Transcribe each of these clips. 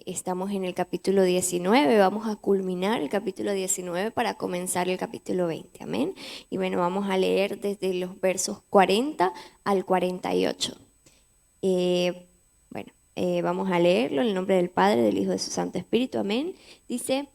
estamos en el capítulo 19, vamos a culminar el capítulo 19 para comenzar el capítulo 20, amén. Y bueno, vamos a leer desde los versos 40 al 48. Vamos a leerlo en el nombre del Padre, del Hijo y de su Santo Espíritu, amén. Dice: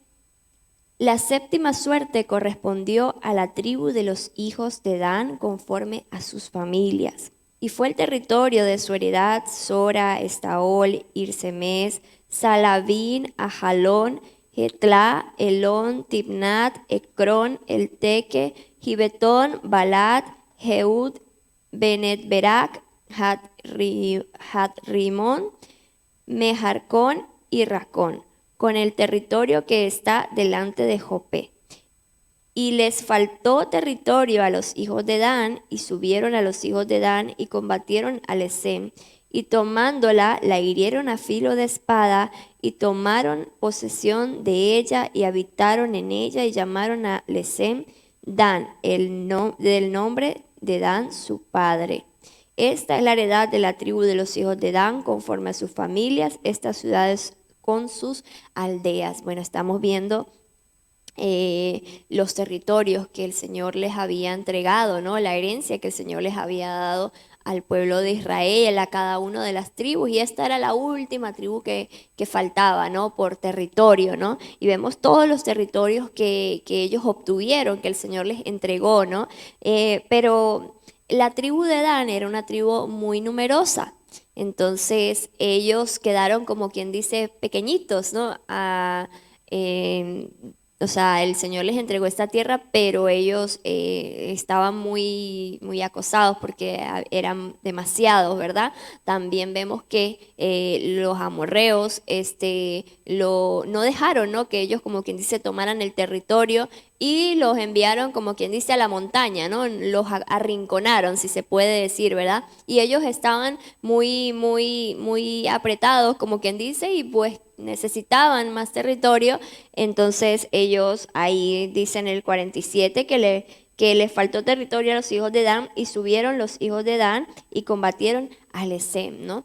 la séptima suerte correspondió a la tribu de los hijos de Dan conforme a sus familias. Y fue el territorio de su heredad: Sora, Estaol, Irsemes, Salabín, Ajalón, Getlá, Elón, Tibnat, Ecrón, Elteque, Gibetón, Balat, Jeud, Benetberac, Hatrimón, Mejarcón y Racón, con el territorio que está delante de Jopé. Y les faltó territorio a los hijos de Dan, y subieron a los hijos de Dan y combatieron a Lesem, y tomándola la hirieron a filo de espada, y tomaron posesión de ella y habitaron en ella, y llamaron a Lesem Dan, del nombre de Dan su padre. Esta es la heredad de la tribu de los hijos de Dan conforme a sus familias, estas ciudades con sus aldeas. Bueno, estamos viendo los territorios que el Señor les había entregado, ¿no? La herencia que el Señor les había dado al pueblo de Israel, a cada una de las tribus, y esta era la última tribu que faltaba, ¿no? Por territorio, ¿no? Y vemos todos los territorios que ellos obtuvieron, que el Señor les entregó, ¿no? Pero la tribu de Dan era una tribu muy numerosa. Entonces ellos quedaron, como quien dice, pequeñitos, ¿no? O sea, el Señor les entregó esta tierra, pero ellos estaban muy, muy acosados porque eran demasiados, ¿verdad? También vemos que los amorreos no dejaron, ¿no? Que ellos, como quien dice, tomaran el territorio y los enviaron, como quien dice, a la montaña, ¿no? Los arrinconaron, si se puede decir, ¿verdad? Y ellos estaban muy, muy, muy apretados, como quien dice, y pues necesitaban más territorio. Entonces ellos ahí dicen el 47 que les faltó territorio a los hijos de Dan, y subieron los hijos de Dan y combatieron a Lesem, ¿no?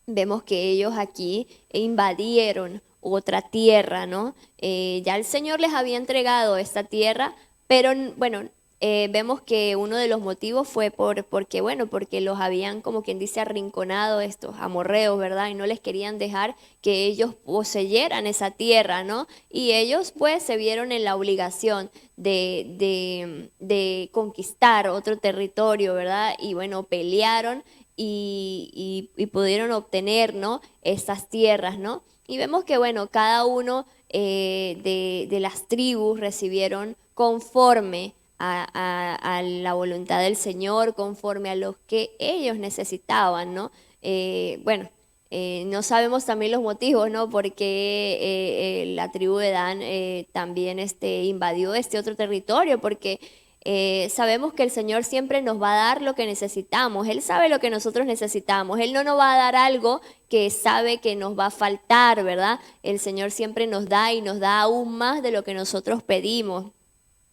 Vemos que ellos aquí invadieron otra tierra, ¿no? Ya el Señor les había entregado esta tierra, pero bueno, vemos que uno de los motivos fue porque los habían, como quien dice, arrinconado estos amorreos, ¿verdad? Y no les querían dejar que ellos poseyeran esa tierra, ¿no? Y ellos pues se vieron en la obligación de conquistar otro territorio, ¿verdad? Y bueno, pelearon y pudieron obtener, ¿no? Estas tierras, ¿no? Y vemos que, bueno, cada uno de las tribus recibieron conforme a la voluntad del Señor, conforme a lo que ellos necesitaban, ¿no? No sabemos también los motivos, ¿no? Porque la tribu de Dan también invadió este otro territorio, porque sabemos que el Señor siempre nos va a dar lo que necesitamos. Él sabe lo que nosotros necesitamos. Él no nos va a dar algo que sabe que nos va a faltar, ¿verdad? El Señor siempre nos da y nos da aún más de lo que nosotros pedimos.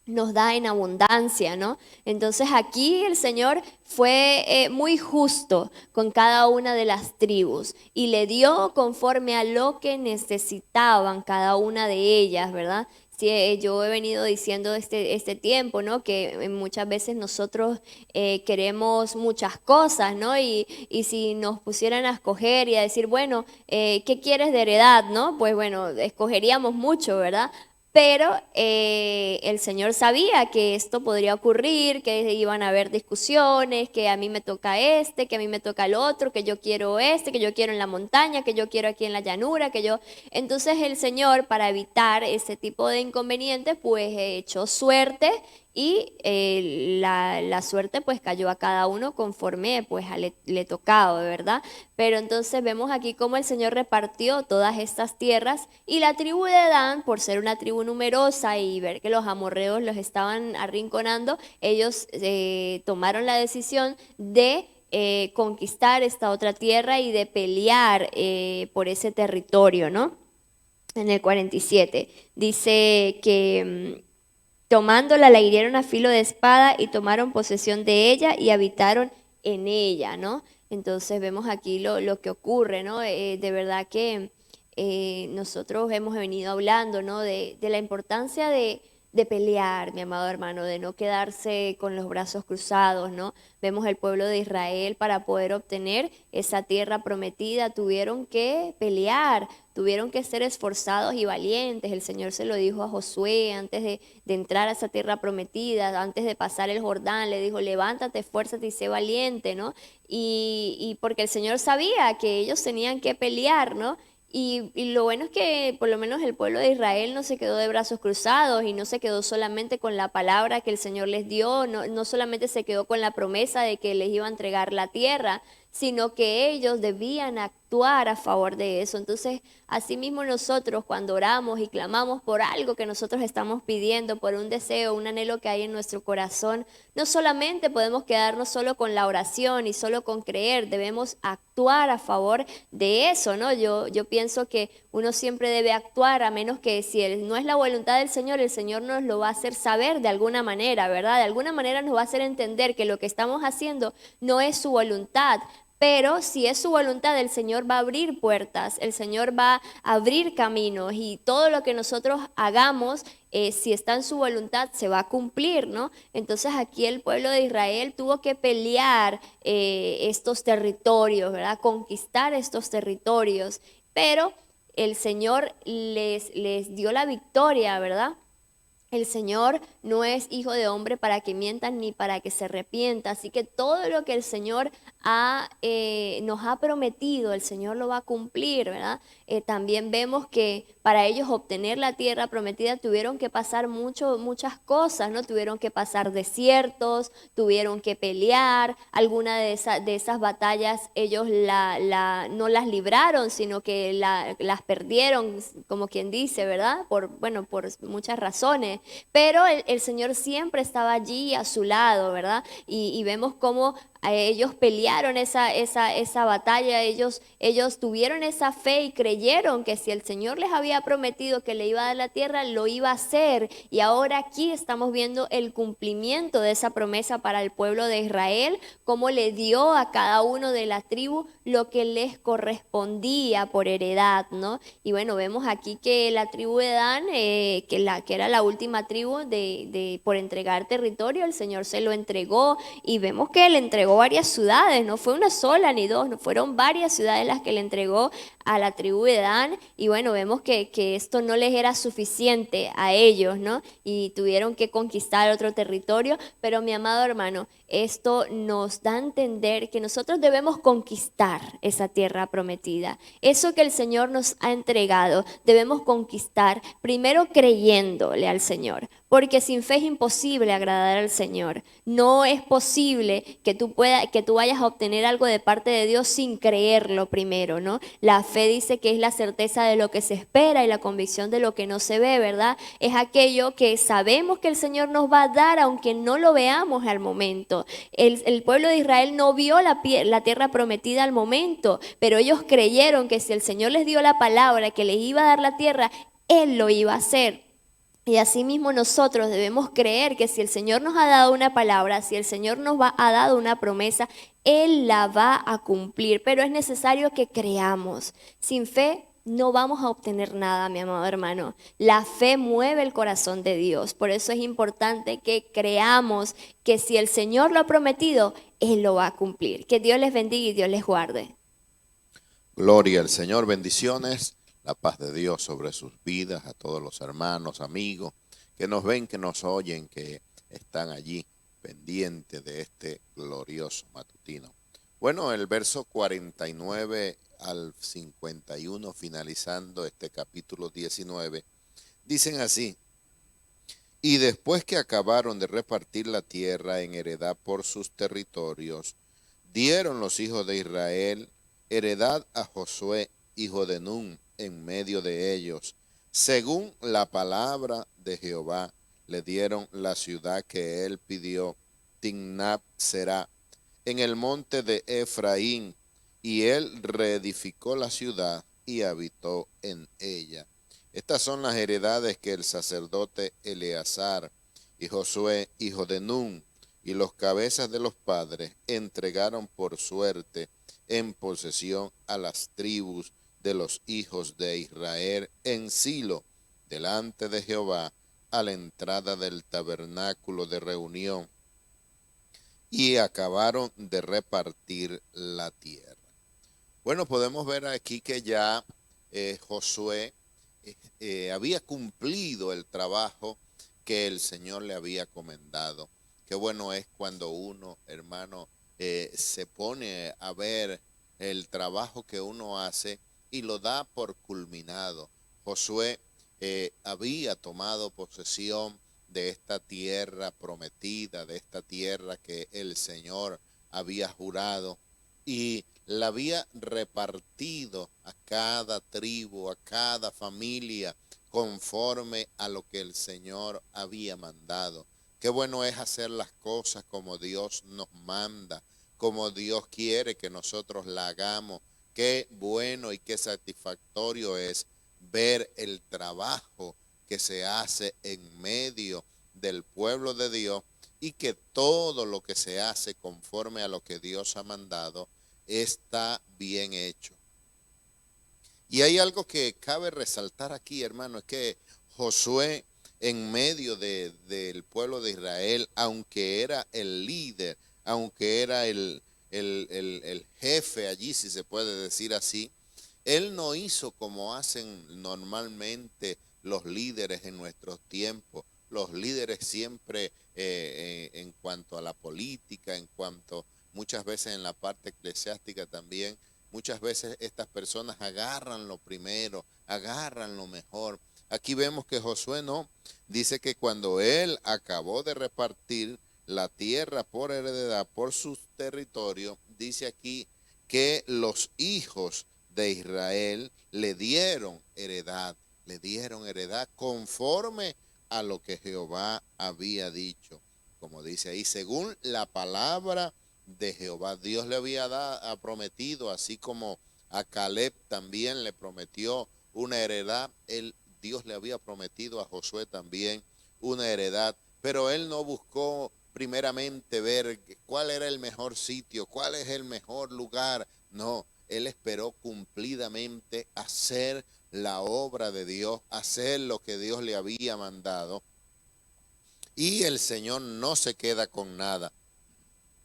Nos da en abundancia, ¿no? Entonces aquí el Señor fue muy justo con cada una de las tribus y le dio conforme a lo que necesitaban cada una de ellas, ¿verdad? Sí, yo he venido diciendo este tiempo, ¿no? Que muchas veces nosotros queremos muchas cosas, ¿no? Y si nos pusieran a escoger y a decir, bueno, ¿qué quieres de heredad, no? Pues bueno, escogeríamos mucho, ¿verdad? Pero el Señor sabía que esto podría ocurrir, que iban a haber discusiones, que a mí me toca que a mí me toca el otro, que yo quiero que yo quiero en la montaña, que yo quiero aquí en la llanura, que yo... Entonces el Señor, para evitar ese tipo de inconvenientes, pues echó suerte y la suerte pues cayó a cada uno conforme pues le tocaba, ¿verdad? Pero entonces vemos aquí cómo el Señor repartió todas estas tierras, y la tribu de Dan, por ser una tribu numerosa y ver que los amorreos los estaban arrinconando, ellos tomaron la decisión de conquistar esta otra tierra y de pelear por ese territorio, ¿no? En el 47 dice que tomándola la hirieron a filo de espada y tomaron posesión de ella y habitaron en ella, ¿no? Entonces vemos aquí lo que ocurre, ¿no? De verdad que nosotros hemos venido hablando, ¿no? De la importancia de pelear, mi amado hermano, de no quedarse con los brazos cruzados, ¿no? Vemos el pueblo de Israel para poder obtener esa tierra prometida, tuvieron que pelear, tuvieron que ser esforzados y valientes. El Señor se lo dijo a Josué antes de entrar a esa tierra prometida, antes de pasar el Jordán, le dijo, levántate, esfuérzate y sé valiente, ¿no? Y porque el Señor sabía que ellos tenían que pelear, ¿no? Y lo bueno es que por lo menos el pueblo de Israel no se quedó de brazos cruzados y no se quedó solamente con la palabra que el Señor les dio, no solamente se quedó con la promesa de que les iba a entregar la tierra, sino que ellos debían actuar a favor de eso. Entonces, asimismo nosotros cuando oramos y clamamos por algo que nosotros estamos pidiendo, por un deseo, un anhelo que hay en nuestro corazón, no solamente podemos quedarnos solo con la oración y solo con creer, debemos actuar a favor de eso, ¿no? Yo pienso que uno siempre debe actuar, a menos que si no es la voluntad del Señor, el Señor nos lo va a hacer saber de alguna manera, ¿verdad? De alguna manera nos va a hacer entender que lo que estamos haciendo no es su voluntad. Pero si es su voluntad, el Señor va a abrir puertas, el Señor va a abrir caminos y todo lo que nosotros hagamos, si está en su voluntad, se va a cumplir, ¿no? Entonces aquí el pueblo de Israel tuvo que pelear estos territorios, ¿verdad? Conquistar estos territorios, pero el Señor les dio la victoria, ¿verdad? El Señor no es hijo de hombre para que mientan ni para que se arrepienta. Así que todo lo que el Señor nos ha prometido, el Señor lo va a cumplir, ¿verdad? También vemos que para ellos obtener la tierra prometida tuvieron que pasar muchas cosas, ¿no? Tuvieron que pasar desiertos, tuvieron que pelear. Alguna de esas batallas ellos no las libraron, sino que las perdieron, como quien dice, ¿verdad? Bueno, por muchas razones. Pero el Señor siempre estaba allí a su lado, ¿verdad? Y vemos cómo ellos pelearon esa batalla, ellos tuvieron esa fe y creyeron que si el Señor les había prometido que le iba a dar la tierra, lo iba a hacer. Y ahora aquí estamos viendo el cumplimiento de esa promesa para el pueblo de Israel, cómo le dio a cada uno de la tribu lo que les correspondía por heredad, ¿no? Y bueno, vemos aquí que la tribu de Dan, que era la última tribu por entregar territorio, el Señor se lo entregó y vemos que le entregó varias ciudades, no fue una sola ni dos, no fueron varias ciudades las que le entregó a la tribu de Dan. Y bueno, vemos que esto no les era suficiente a ellos, ¿no? Y tuvieron que conquistar otro territorio, pero mi amado hermano, esto nos da a entender que nosotros debemos conquistar esa tierra prometida. Eso que el Señor nos ha entregado, debemos conquistar primero creyéndole al Señor, porque sin fe es imposible agradar al Señor. No es posible que tú vayas a obtener algo de parte de Dios sin creerlo primero, ¿no? La fe dice que es la certeza de lo que se espera y la convicción de lo que no se ve, ¿verdad? Es aquello que sabemos que el Señor nos va a dar aunque no lo veamos al momento. El pueblo de Israel no vio la tierra prometida al momento, pero ellos creyeron que si el Señor les dio la palabra que les iba a dar la tierra, Él lo iba a hacer. Y asimismo nosotros debemos creer que si el Señor nos ha dado una palabra, si el Señor ha dado una promesa, Él la va a cumplir. Pero es necesario que creamos. Sin fe no vamos a obtener nada, mi amado hermano. La fe mueve el corazón de Dios. Por eso es importante que creamos que si el Señor lo ha prometido, Él lo va a cumplir. Que Dios les bendiga y Dios les guarde. Gloria al Señor, bendiciones, la paz de Dios sobre sus vidas, a todos los hermanos, amigos que nos ven, que nos oyen, que están allí pendientes de este glorioso matutino. Bueno, el verso 49 al 51, finalizando este capítulo 19, dicen así: y después que acabaron de repartir la tierra en heredad por sus territorios, dieron los hijos de Israel heredad a Josué, hijo de Nun, en medio de ellos. Según la palabra de Jehová, le dieron la ciudad que él pidió, Timnat Será, en el monte de Efraín, y él reedificó la ciudad y habitó en ella. Estas son las heredades que el sacerdote Eleazar y Josué, hijo de Nun, y los cabezas de los padres entregaron por suerte en posesión a las tribus de los hijos de Israel en Silo, delante de Jehová, a la entrada del tabernáculo de reunión, y acabaron de repartir la tierra. Bueno, podemos ver aquí que ya Josué había cumplido el trabajo que el Señor le había comendado. Qué bueno es cuando uno, hermano, se pone a ver el trabajo que uno hace y lo da por culminado. Josué había tomado posesión de esta tierra prometida, de esta tierra que el Señor había jurado, y la había repartido a cada tribu, a cada familia, conforme a lo que el Señor había mandado. Qué bueno es hacer las cosas como Dios nos manda, como Dios quiere que nosotros la hagamos. Qué bueno y qué satisfactorio es ver el trabajo que se hace en medio del pueblo de Dios, y que todo lo que se hace conforme a lo que Dios ha mandado está bien hecho. Y hay algo que cabe resaltar aquí, hermano, es que Josué, en medio del pueblo de Israel, aunque era el líder, aunque era el jefe allí, si se puede decir así, él no hizo como hacen normalmente los líderes en nuestros tiempos. Los líderes siempre en cuanto a la política, en cuanto muchas veces en la parte eclesiástica también, muchas veces estas personas agarran lo primero, agarran lo mejor. Aquí vemos que Josué no, dice que cuando él acabó de repartir la tierra por heredad, por sus territorios, dice aquí que los hijos de Israel le dieron heredad conforme a lo que Jehová había dicho. Como dice ahí, según la palabra de Jehová, Dios le había prometido, así como a Caleb también le prometió una heredad, Dios le había prometido a Josué también una heredad, pero él no buscó primeramente ver cuál era el mejor sitio, cuál es el mejor lugar. No, él esperó cumplidamente hacer la obra de Dios, hacer lo que Dios le había mandado. Y el Señor no se queda con nada.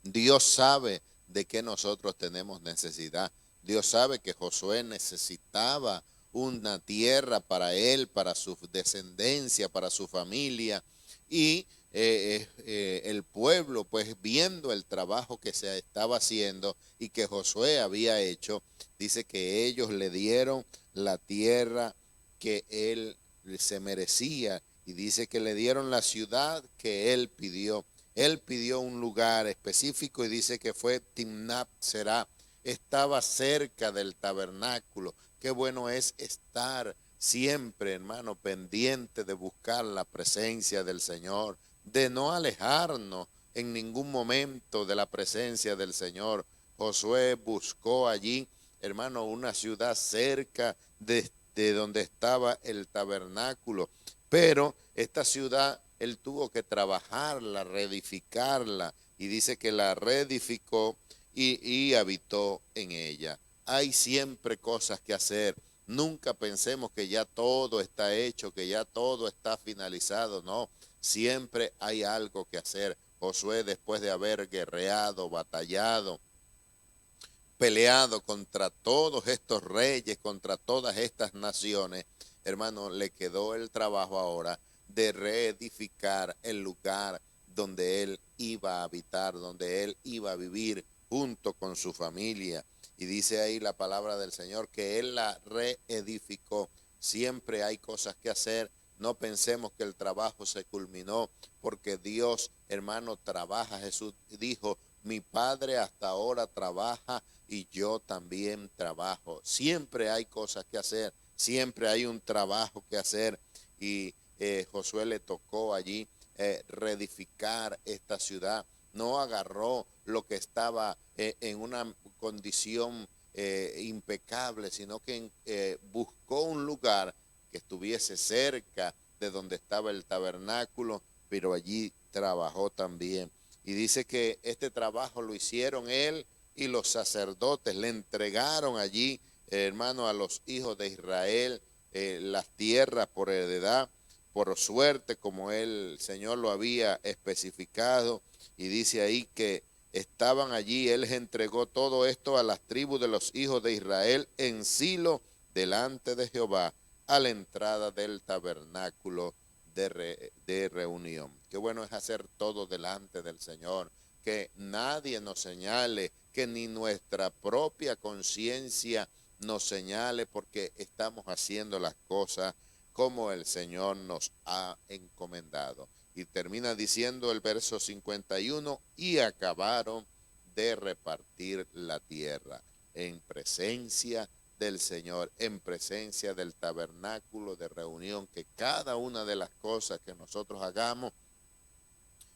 Dios sabe de qué nosotros tenemos necesidad. Dios sabe que Josué necesitaba una tierra para él, para su descendencia, para su familia. Y el pueblo, pues viendo el trabajo que se estaba haciendo y que Josué había hecho, dice que ellos le dieron la tierra que él se merecía, y dice que le dieron la ciudad que él pidió. Él pidió un lugar específico y dice que fue Timnat Será. Estaba cerca del tabernáculo. Qué bueno es estar siempre, hermano, pendiente de buscar la presencia del Señor, de no alejarnos en ningún momento de la presencia del Señor. Josué buscó allí, hermano, una ciudad cerca de donde estaba el tabernáculo, pero esta ciudad él tuvo que trabajarla, reedificarla, y dice que la reedificó y habitó en ella. Hay siempre cosas que hacer. Nunca pensemos que ya todo está hecho, que ya todo está finalizado. No, siempre hay algo que hacer. Josué, después de haber guerreado, batallado, peleado contra todos estos reyes, contra todas estas naciones, hermano, le quedó el trabajo ahora de reedificar el lugar donde él iba a habitar, donde él iba a vivir junto con su familia. Y dice ahí la palabra del Señor que él la reedificó. Siempre hay cosas que hacer. No pensemos que el trabajo se culminó, porque Dios, hermano, trabaja. Jesús dijo, mi Padre hasta ahora trabaja y yo también trabajo. Siempre hay cosas que hacer, siempre hay un trabajo que hacer. Y Josué le tocó allí reedificar esta ciudad. No agarró lo que estaba en una condición impecable, sino que buscó un lugar que estuviese cerca de donde estaba el tabernáculo, pero allí trabajó también. Y dice que este trabajo lo hicieron él y los sacerdotes, le entregaron allí hermano, a los hijos de Israel las tierras por heredad, por suerte, como el Señor lo había especificado, y dice ahí que estaban allí, Él les entregó todo esto a las tribus de los hijos de Israel en Silo, delante de Jehová, a la entrada del tabernáculo de reunión. Qué bueno es hacer todo delante del Señor, que nadie nos señale, que ni nuestra propia conciencia nos señale, porque estamos haciendo las cosas como el Señor nos ha encomendado. Y termina diciendo el verso 51, y acabaron de repartir la tierra en presencia del Señor, en presencia del tabernáculo de reunión, que cada una de las cosas que nosotros hagamos,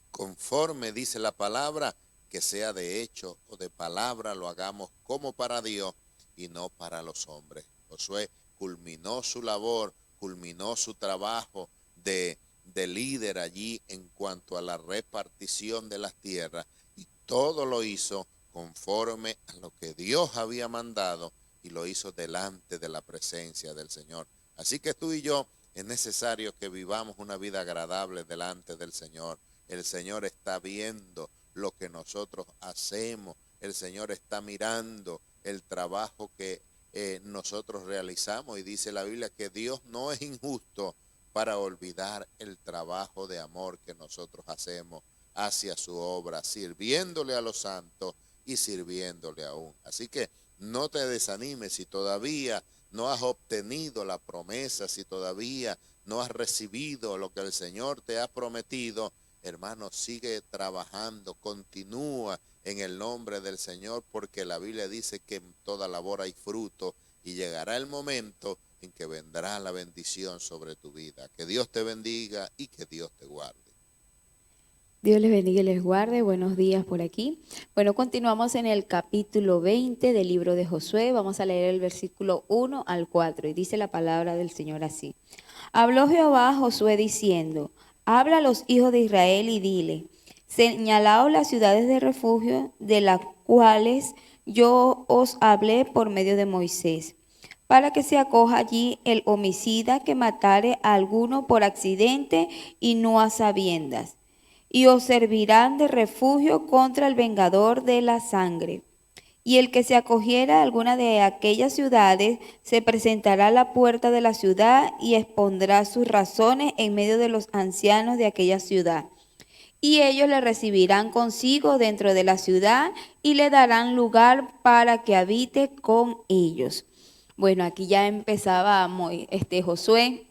conforme dice la palabra, que sea de hecho o de palabra, lo hagamos como para Dios y no para los hombres. Josué culminó su labor, culminó su trabajo de líder allí en cuanto a la repartición de las tierras, y todo lo hizo conforme a lo que Dios había mandado, y lo hizo delante de la presencia del Señor. Así que tú y yo es necesario que vivamos una vida agradable delante del Señor. El Señor está viendo lo que nosotros hacemos. El Señor está mirando el trabajo que nosotros realizamos, y dice la Biblia que Dios no es injusto para olvidar el trabajo de amor que nosotros hacemos hacia su obra, sirviéndole a los santos y sirviéndole aún. Así que no te desanimes si todavía no has obtenido la promesa, si todavía no has recibido lo que el Señor te ha prometido. Hermano, sigue trabajando, continúa en el nombre del Señor, porque la Biblia dice que en toda labor hay fruto, y llegará el momento en que vendrá la bendición sobre tu vida. Que Dios te bendiga y que Dios te guarde. Dios les bendiga y les guarde. Buenos días por aquí. Bueno, continuamos en el capítulo 20 del libro de Josué. Vamos a leer el versículo 1 al 4, y dice la palabra del Señor así. Habló Jehová a Josué diciendo: habla a los hijos de Israel y dile: señalaos las ciudades de refugio, de las cuales yo os hablé por medio de Moisés, para que se acoja allí el homicida que matare a alguno por accidente y no a sabiendas, y os servirán de refugio contra el vengador de la sangre. Y el que se acogiera a alguna de aquellas ciudades se presentará a la puerta de la ciudad y expondrá sus razones en medio de los ancianos de aquella ciudad. Y ellos le recibirán consigo dentro de la ciudad y le darán lugar para que habite con ellos. Bueno, aquí ya empezaba Josué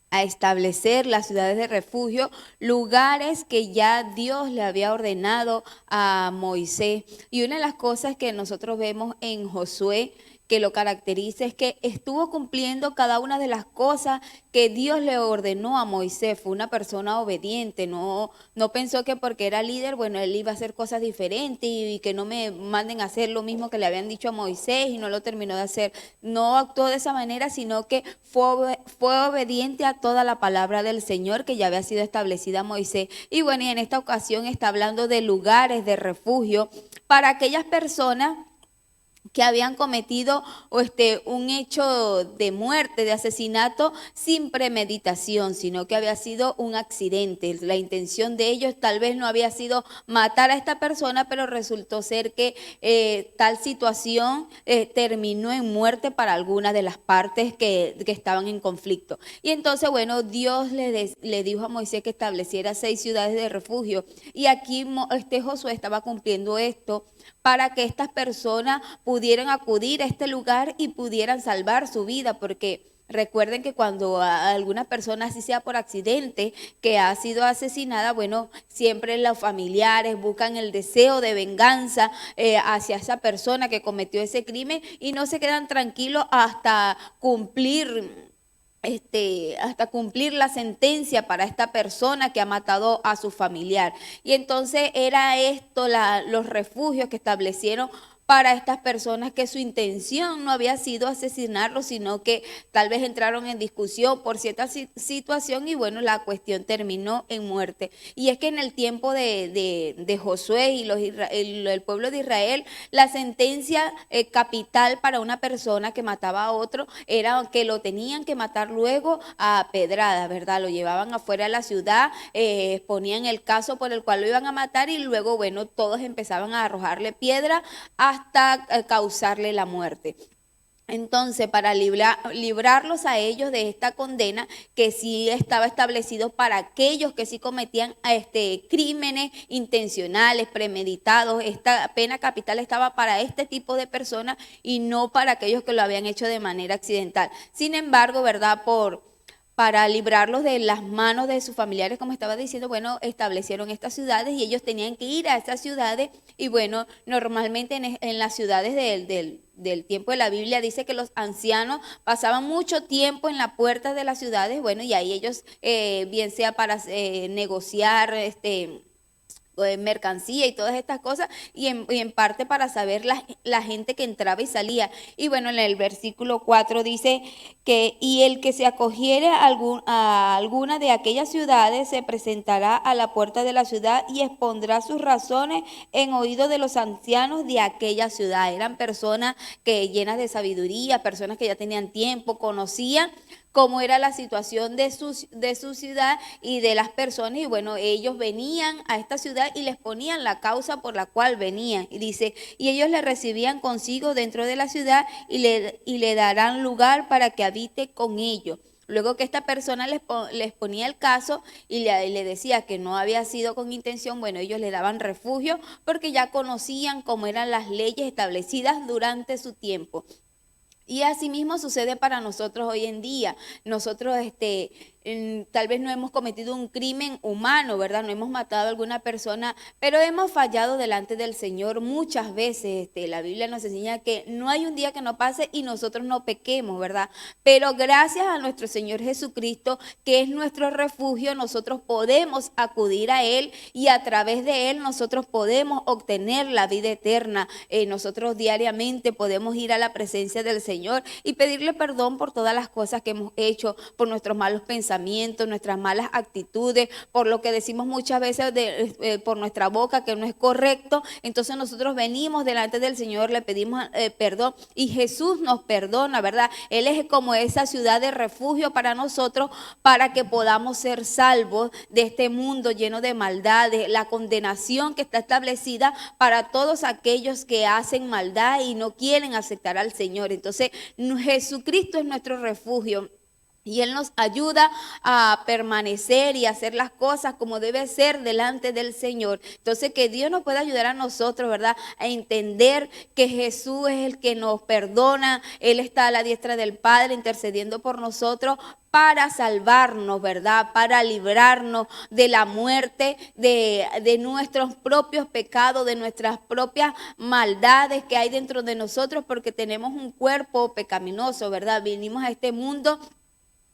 a establecer las ciudades de refugio, lugares que ya Dios le había ordenado a Moisés. Y una de las cosas que nosotros vemos en Josué que lo caracteriza es que estuvo cumpliendo cada una de las cosas que Dios le ordenó a Moisés. Fue una persona obediente, no pensó que porque era líder, bueno, él iba a hacer cosas diferentes y que no me manden a hacer lo mismo que le habían dicho a Moisés, y no lo terminó de hacer. No actuó de esa manera, sino que fue obediente a toda la palabra del Señor que ya había sido establecida a Moisés. Y bueno, y en esta ocasión está hablando de lugares de refugio para aquellas personas que habían cometido un hecho de muerte, de asesinato sin premeditación, sino que había sido un accidente. La intención de ellos tal vez no había sido matar a esta persona, pero resultó ser que tal situación terminó en muerte para alguna de las partes que estaban en conflicto. Y entonces, bueno, Dios le dijo a Moisés que estableciera 6 ciudades de refugio, y aquí Josué estaba cumpliendo esto para que estas personas pudieran acudir a este lugar y pudieran salvar su vida, porque recuerden que cuando a alguna persona, así sea por accidente, que ha sido asesinada, bueno, siempre los familiares buscan el deseo de venganza hacia esa persona que cometió ese crimen, y no se quedan tranquilos hasta cumplir la sentencia para esta persona que ha matado a su familiar. Y entonces era esto los refugios que establecieron para estas personas que su intención no había sido asesinarlos, sino que tal vez entraron en discusión por cierta situación y bueno, la cuestión terminó en muerte. Y es que en el tiempo de Josué y el pueblo de Israel, la sentencia capital para una persona que mataba a otro era que lo tenían que matar luego a pedrada, ¿verdad? Lo llevaban afuera de la ciudad, ponían el caso por el cual lo iban a matar y luego, bueno, todos empezaban a arrojarle piedra hasta causarle la muerte. Entonces, para librarlos a ellos de esta condena, que sí estaba establecido para aquellos que sí cometían crímenes intencionales, premeditados, esta pena capital estaba para este tipo de personas y no para aquellos que lo habían hecho de manera accidental. Sin embargo, ¿verdad? Para librarlos de las manos de sus familiares, como estaba diciendo, bueno, establecieron estas ciudades y ellos tenían que ir a estas ciudades y bueno, normalmente en las ciudades del tiempo de la Biblia dice que los ancianos pasaban mucho tiempo en la puerta de las ciudades, bueno, y ahí ellos, bien sea para negociar, mercancía y todas estas cosas y en parte para saber la gente que entraba y salía. Y bueno, en el versículo 4 dice que y el que se acogiere a alguna de aquellas ciudades se presentará a la puerta de la ciudad y expondrá sus razones en oído de los ancianos de aquella ciudad. Eran personas que llenas de sabiduría, personas que ya tenían tiempo, conocían cómo era la situación de su ciudad y de las personas. Y bueno, ellos venían a esta ciudad y les ponían la causa por la cual venían. Y dice, y ellos le recibían consigo dentro de la ciudad y le darán lugar para que habite con ellos. Luego que esta persona les ponía el caso y le decía que no había sido con intención, bueno, ellos le daban refugio porque ya conocían cómo eran las leyes establecidas durante su tiempo. Y asimismo sucede para nosotros hoy en día. Nosotros tal vez no hemos cometido un crimen humano, ¿verdad? No hemos matado a alguna persona, pero hemos fallado delante del Señor muchas veces. La Biblia nos enseña que no hay un día que no pase y nosotros no pequemos, ¿verdad? Pero gracias a nuestro Señor Jesucristo, que es nuestro refugio, nosotros podemos acudir a Él y a través de Él nosotros podemos obtener la vida eterna. Nosotros diariamente podemos ir a la presencia del Señor y pedirle perdón por todas las cosas que hemos hecho, por nuestros malos pensamientos, nuestras malas actitudes, por lo que decimos muchas veces por nuestra boca que no es correcto. Entonces nosotros venimos delante del Señor, le pedimos perdón y Jesús nos perdona, ¿verdad? Él es como esa ciudad de refugio para nosotros, para que podamos ser salvos de este mundo lleno de maldad, de la condenación que está establecida para todos aquellos que hacen maldad y no quieren aceptar al Señor. Entonces Jesucristo es nuestro refugio. Y Él nos ayuda a permanecer y a hacer las cosas como debe ser delante del Señor. Entonces que Dios nos pueda ayudar a nosotros, ¿verdad? A entender que Jesús es el que nos perdona. Él está a la diestra del Padre intercediendo por nosotros para salvarnos, ¿verdad? Para librarnos de la muerte, de nuestros propios pecados, de nuestras propias maldades que hay dentro de nosotros, porque tenemos un cuerpo pecaminoso, ¿verdad? Vinimos a este mundo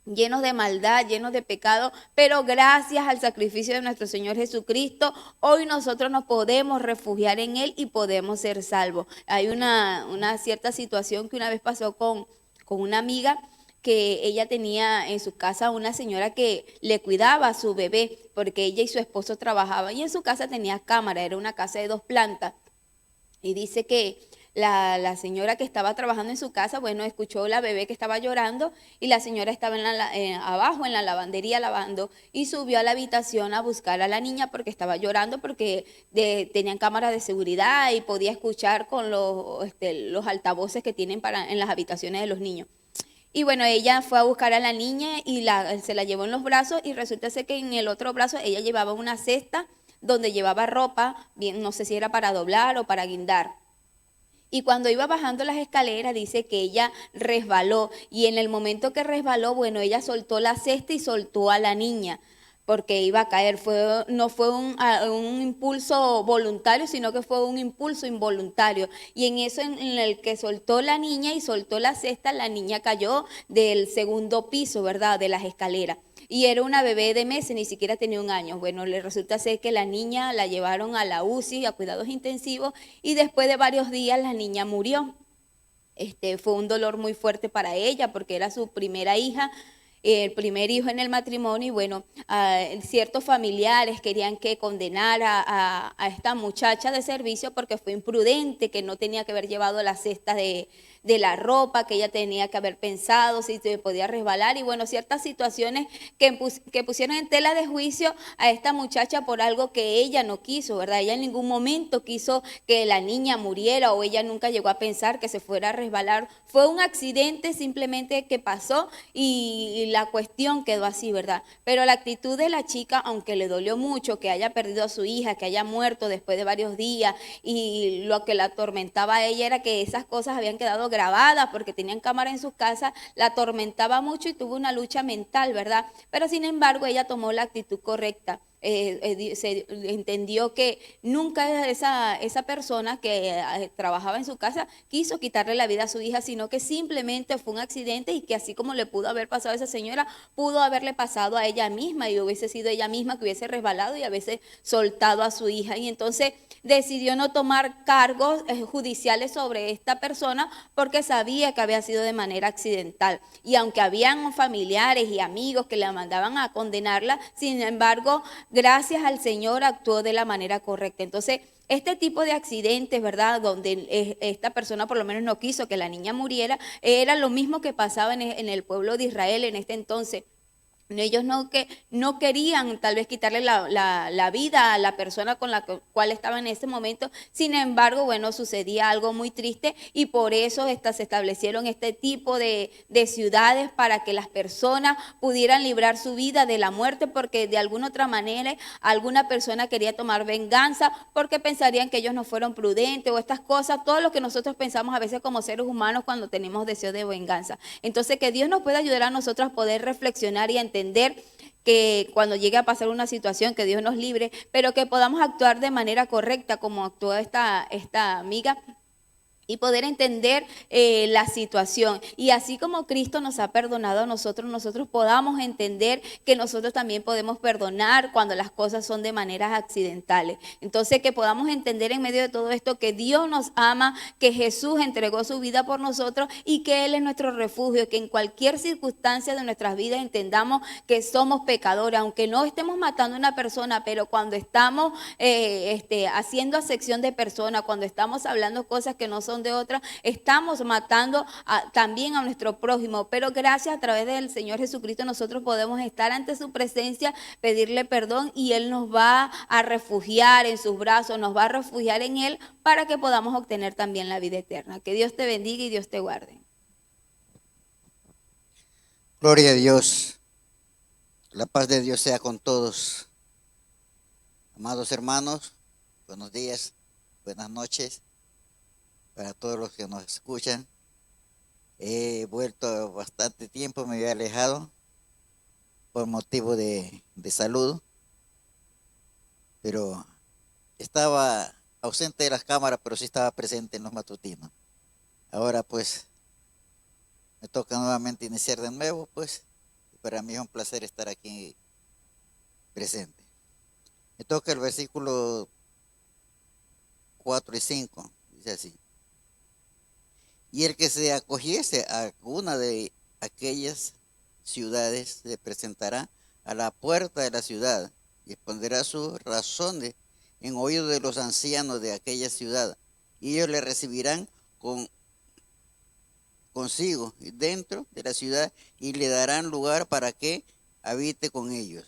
llenos de maldad, llenos de pecado, pero gracias al sacrificio de nuestro Señor Jesucristo, hoy nosotros nos podemos refugiar en Él y podemos ser salvos. Hay una cierta situación que una vez pasó con una amiga, que ella tenía en su casa una señora que le cuidaba a su bebé, porque ella y su esposo trabajaban y en su casa tenía cámara, era una casa de 2 plantas, y dice que la señora que estaba trabajando en su casa, bueno, escuchó la bebé que estaba llorando y la señora estaba abajo en la lavandería lavando y subió a la habitación a buscar a la niña porque estaba llorando, porque tenían cámaras de seguridad y podía escuchar con los altavoces que tienen en las habitaciones de los niños. Y bueno, ella fue a buscar a la niña y se la llevó en los brazos y resulta ser que en el otro brazo ella llevaba una cesta donde llevaba ropa, bien, no sé si era para doblar o para guindar. Y cuando iba bajando las escaleras dice que ella resbaló y en el momento que resbaló, bueno, ella soltó la cesta y soltó a la niña porque iba a caer. No fue un impulso voluntario, sino que fue un impulso involuntario. Y en eso, en el que soltó la niña y soltó la cesta, la niña cayó del 2.º piso, ¿verdad?, de las escaleras. y era una bebé de meses, ni siquiera tenía 1 año. Bueno, le resulta ser que la niña la llevaron a la UCI, a cuidados intensivos, y después de varios días la niña murió. Fue un dolor muy fuerte para ella porque era su primera hija, el primer hijo en el matrimonio, y bueno, ciertos familiares querían que condenara a esta muchacha de servicio porque fue imprudente, que no tenía que haber llevado la cesta de la ropa, que ella tenía que haber pensado si se podía resbalar, y bueno, ciertas situaciones que pusieron en tela de juicio a esta muchacha por algo que ella no quiso, ¿verdad? Ella en ningún momento quiso que la niña muriera, o ella nunca llegó a pensar que se fuera a resbalar. Fue un accidente simplemente que pasó, y la cuestión quedó así, ¿verdad? Pero la actitud de la chica, aunque le dolió mucho que haya perdido a su hija, que haya muerto después de varios días, y lo que la atormentaba a ella era que esas cosas habían quedado grabadas porque tenían cámara en sus casas, la atormentaba mucho y tuvo una lucha mental, ¿verdad? Pero sin embargo ella tomó la actitud correcta. Se entendió que nunca esa persona que trabajaba en su casa quiso quitarle la vida a su hija, sino que simplemente fue un accidente, y que así como le pudo haber pasado a esa señora, pudo haberle pasado a ella misma, y hubiese sido ella misma que hubiese resbalado y hubiese soltado a su hija. Y entonces decidió no tomar cargos judiciales sobre esta persona porque sabía que había sido de manera accidental. Y aunque habían familiares y amigos que la mandaban a condenarla, sin embargo, gracias al Señor actuó de la manera correcta. Entonces, este tipo de accidentes, ¿verdad? Donde esta persona por lo menos no quiso que la niña muriera, era lo mismo que pasaba en el pueblo de Israel en este entonces. Ellos no querían tal vez quitarle la vida a la persona con la cual estaba en ese momento. Sin embargo, bueno, sucedía algo muy triste, y por eso se establecieron este tipo de ciudades para que las personas pudieran librar su vida de la muerte, porque de alguna otra manera alguna persona quería tomar venganza porque pensarían que ellos no fueron prudentes o estas cosas, todo lo que nosotros pensamos a veces como seres humanos cuando tenemos deseo de venganza. Entonces, que Dios nos pueda ayudar a nosotros a poder reflexionar y a entender que cuando llegue a pasar una situación, que Dios nos libre, pero que podamos actuar de manera correcta como actuó esta amiga, y poder entender la situación. Y así como Cristo nos ha perdonado a nosotros, nosotros podamos entender que nosotros también podemos perdonar cuando las cosas son de maneras accidentales. Entonces, que podamos entender en medio de todo esto que Dios nos ama, que Jesús entregó su vida por nosotros y que Él es nuestro refugio, que en cualquier circunstancia de nuestras vidas entendamos que somos pecadores, aunque no estemos matando a una persona, pero cuando estamos haciendo acepción de personas, cuando estamos hablando cosas que no son de otra, estamos matando también a nuestro prójimo. Pero gracias, a través del Señor Jesucristo, nosotros podemos estar ante su presencia, pedirle perdón, y Él nos va a refugiar en sus brazos, nos va a refugiar en Él para que podamos obtener también la vida eterna. Que Dios te bendiga y Dios te guarde. Gloria a Dios. La paz de Dios sea con todos. Amados hermanos, buenos días, buenas noches para todos los que nos escuchan. He vuelto bastante tiempo, me había alejado por motivo de salud, pero estaba ausente de las cámaras, pero sí estaba presente en los matutinos. Ahora pues me toca nuevamente iniciar de nuevo, pues, y para mí es un placer estar aquí presente. Me toca el versículo 4 y 5, dice así: y el que se acogiese a una de aquellas ciudades se presentará a la puerta de la ciudad y expondrá sus razones en oído de los ancianos de aquella ciudad, y ellos le recibirán consigo dentro de la ciudad y le darán lugar para que habite con ellos.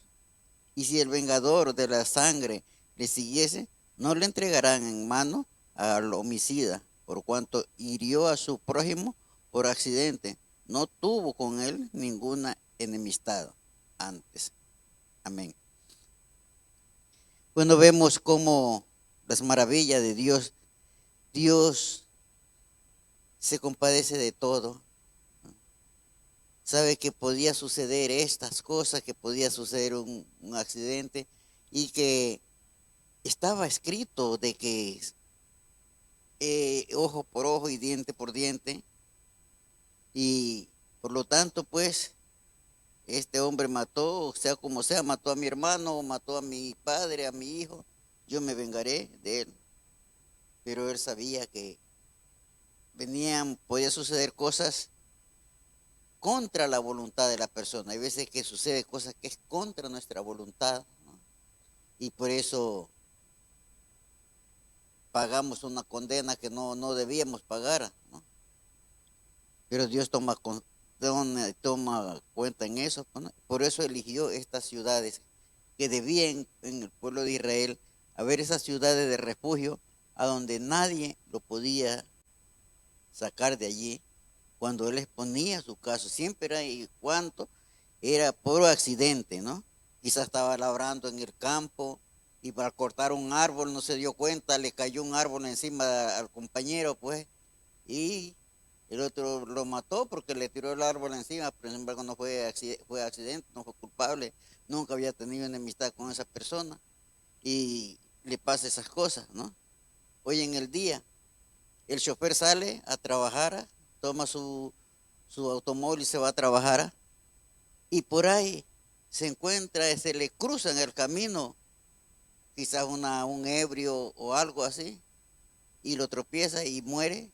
Y si el vengador de la sangre le siguiese, no le entregarán en mano al homicida, por cuanto hirió a su prójimo por accidente, no tuvo con él ninguna enemistad antes. Amén. Bueno, vemos cómo las maravillas de Dios, Dios se compadece de todo. Sabe que podía suceder estas cosas, que podía suceder un accidente, y que estaba escrito de que ojo por ojo y diente por diente, y por lo tanto pues este hombre mató, sea como sea, mató a mi hermano, mató a mi padre, a mi hijo, yo me vengaré de él. Pero él sabía que podía suceder cosas contra la voluntad de la persona. Hay veces que sucede cosas que es contra nuestra voluntad, ¿no? Y por eso pagamos una condena que no debíamos pagar, ¿no? Pero Dios toma cuenta en eso, ¿no? Por eso eligió estas ciudades que debían en el pueblo de Israel haber esas ciudades de refugio a donde nadie lo podía sacar de allí cuando él exponía su caso. Siempre era y cuanto era por accidente, ¿no? Quizás estaba labrando en el campo y para cortar un árbol no se dio cuenta, le cayó un árbol encima al compañero, pues, y el otro lo mató porque le tiró el árbol encima, pero sin embargo no fue accidente, no fue culpable, nunca había tenido enemistad con esa persona y le pasa esas cosas, ¿no? Hoy en el día, el chofer sale a trabajar, toma su automóvil y se va a trabajar, y por ahí se le cruza en el camino, quizás un ebrio o algo así, y lo tropieza y muere.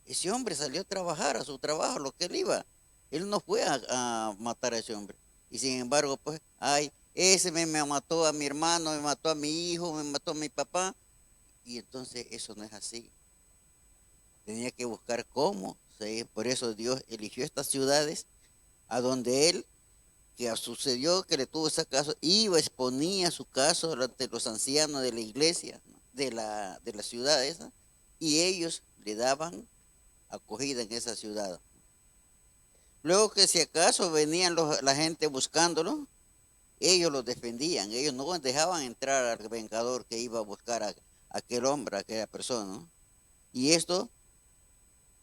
Ese hombre salió a trabajar, a su trabajo, lo que él iba. Él no fue a matar a ese hombre. Y sin embargo, pues, ay, ese me mató a mi hermano, me mató a mi hijo, me mató a mi papá. Y entonces eso no es así. Tenía que buscar cómo. ¿Sí? Por eso Dios eligió estas ciudades a donde él, que sucedió que le tuvo ese caso, iba, exponía su caso ante los ancianos de la iglesia, ¿no? de la ciudad esa, y ellos le daban acogida en esa ciudad. Luego que si acaso venían la gente buscándolo, ellos los defendían, ellos no dejaban entrar al vengador que iba a buscar a aquel hombre, a aquella persona, ¿no? Y esto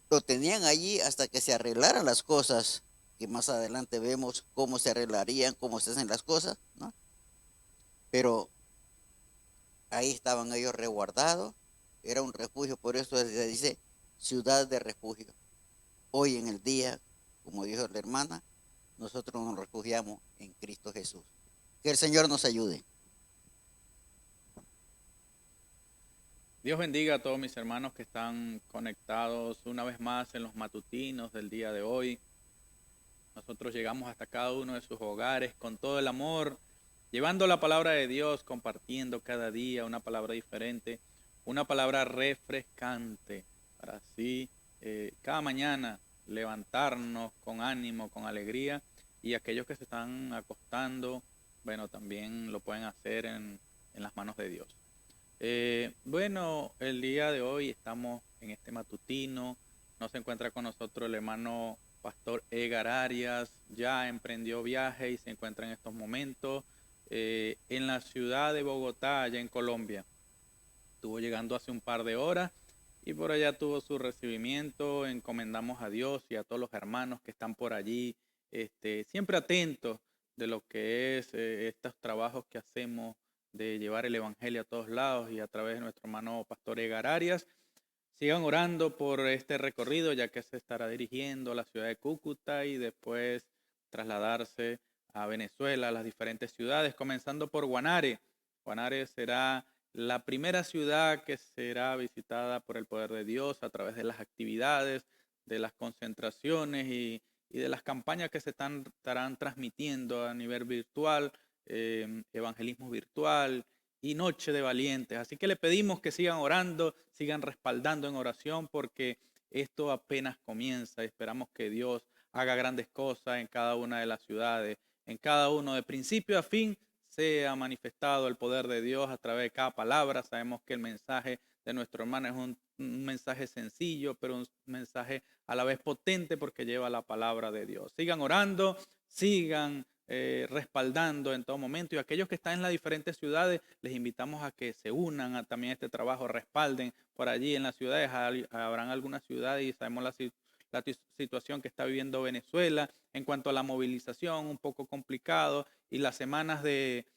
lo tenían allí hasta que se arreglaran las cosas, que más adelante vemos cómo se arreglarían, cómo se hacen las cosas, ¿no? Pero ahí estaban ellos resguardados, era un refugio, por eso se dice ciudad de refugio. Hoy en el día, como dijo la hermana, nosotros nos refugiamos en Cristo Jesús. Que el Señor nos ayude. Dios bendiga a todos mis hermanos que están conectados una vez más en los matutinos del día de hoy. Nosotros llegamos hasta cada uno de sus hogares con todo el amor, llevando la palabra de Dios, compartiendo cada día una palabra diferente, una palabra refrescante, para así cada mañana levantarnos con ánimo, con alegría, y aquellos que se están acostando, bueno, también lo pueden hacer en las manos de Dios. Bueno, el día de hoy estamos en este matutino. No se encuentra con nosotros el hermano Pastor Edgar Arias. Ya emprendió viaje y se encuentra en estos momentos en la ciudad de Bogotá, allá en Colombia. Estuvo llegando hace un par de horas y por allá tuvo su recibimiento. Encomendamos a Dios y a todos los hermanos que están por allí, siempre atentos de lo que es estos trabajos que hacemos de llevar el evangelio a todos lados y a través de nuestro hermano Pastor Edgar Arias. Sigan orando por este recorrido, ya que se estará dirigiendo a la ciudad de Cúcuta y después trasladarse a Venezuela, a las diferentes ciudades, comenzando por Guanare. Guanare será la primera ciudad que será visitada por el poder de Dios a través de las actividades, de las concentraciones y de las campañas que se estarán transmitiendo a nivel virtual, evangelismo virtual y Noche de Valientes. Así que le pedimos que sigan orando, sigan respaldando en oración, porque esto apenas comienza. Esperamos que Dios haga grandes cosas en cada una de las ciudades, en cada uno, de principio a fin, sea manifestado el poder de Dios a través de cada palabra. Sabemos que el mensaje de nuestro hermano es un mensaje sencillo, pero un mensaje a la vez potente porque lleva la palabra de Dios. Sigan orando, sigan respaldando en todo momento, y aquellos que están en las diferentes ciudades les invitamos a que se unan a también este trabajo, respalden por allí en las ciudades. Habrán algunas ciudades y sabemos la situación que está viviendo Venezuela en cuanto a la movilización, un poco complicado, y las semanas de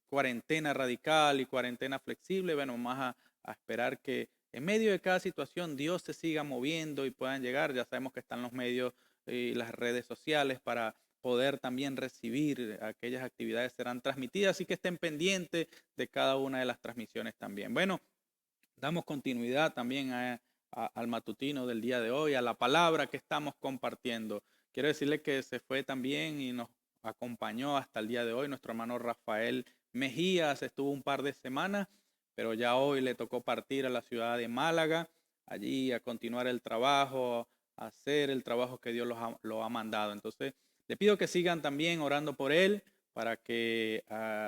cuarentena radical y cuarentena flexible. Bueno, vamos a esperar que en medio de cada situación Dios se siga moviendo y puedan llegar. Ya sabemos que están los medios y las redes sociales para poder también recibir aquellas actividades serán transmitidas, así que estén pendientes de cada una de las transmisiones también. Bueno, damos continuidad también al matutino del día de hoy, a la palabra que estamos compartiendo. Quiero decirle que se fue también y nos acompañó hasta el día de hoy nuestro hermano Rafael Mejías, estuvo un par de semanas, pero ya hoy le tocó partir a la ciudad de Málaga, allí a continuar el trabajo, a hacer el trabajo que Dios lo ha mandado. Entonces, le pido que sigan también orando por él, para que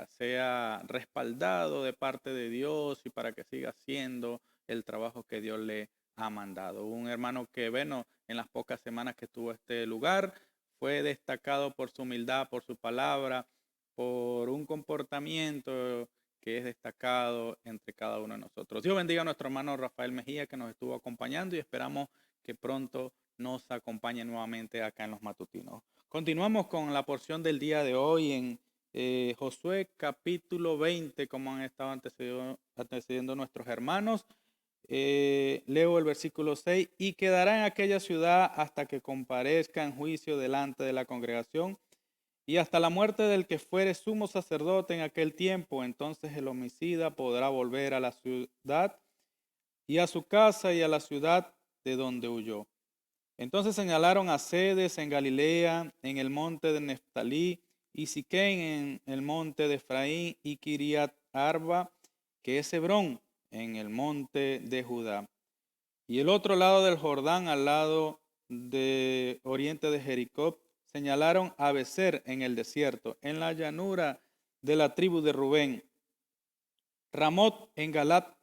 sea respaldado de parte de Dios y para que siga haciendo el trabajo que Dios le ha mandado. Un hermano que, bueno, en las pocas semanas que estuvo en este lugar, fue destacado por su humildad, por su palabra, por un comportamiento que es destacado entre cada uno de nosotros. Dios bendiga a nuestro hermano Rafael Mejía, que nos estuvo acompañando, y esperamos que pronto nos acompañe nuevamente acá en los matutinos. Continuamos con la porción del día de hoy en Josué capítulo 20, como han estado antecediendo nuestros hermanos. Leo el versículo 6, y quedará en aquella ciudad hasta que comparezca en juicio delante de la congregación y hasta la muerte del que fuere sumo sacerdote en aquel tiempo. Entonces el homicida podrá volver a la ciudad y a su casa y a la ciudad de donde huyó. Entonces señalaron a Cedes en Galilea, en el monte de Neftalí, y Siquén en el monte de Efraín, y Kiriat Arba, que es Hebrón, en el monte de Judá. Y el otro lado del Jordán, al lado de oriente de Jericó, señalaron a Becer en el desierto, en la llanura de la tribu de Rubén, Ramot en Galat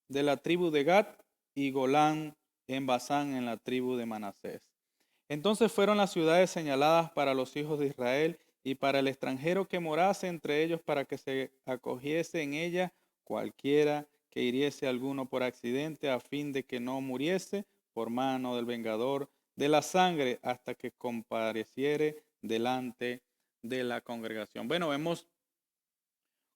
de la tribu de Gad, y Golán en Basán en la tribu de Manasés. Entonces fueron las ciudades señaladas para los hijos de Israel y para el extranjero que morase entre ellos, para que se acogiese en ella cualquiera que hiriese a alguno por accidente, a fin de que no muriese por mano del vengador de la sangre, hasta que compareciere delante de la congregación. Bueno, vemos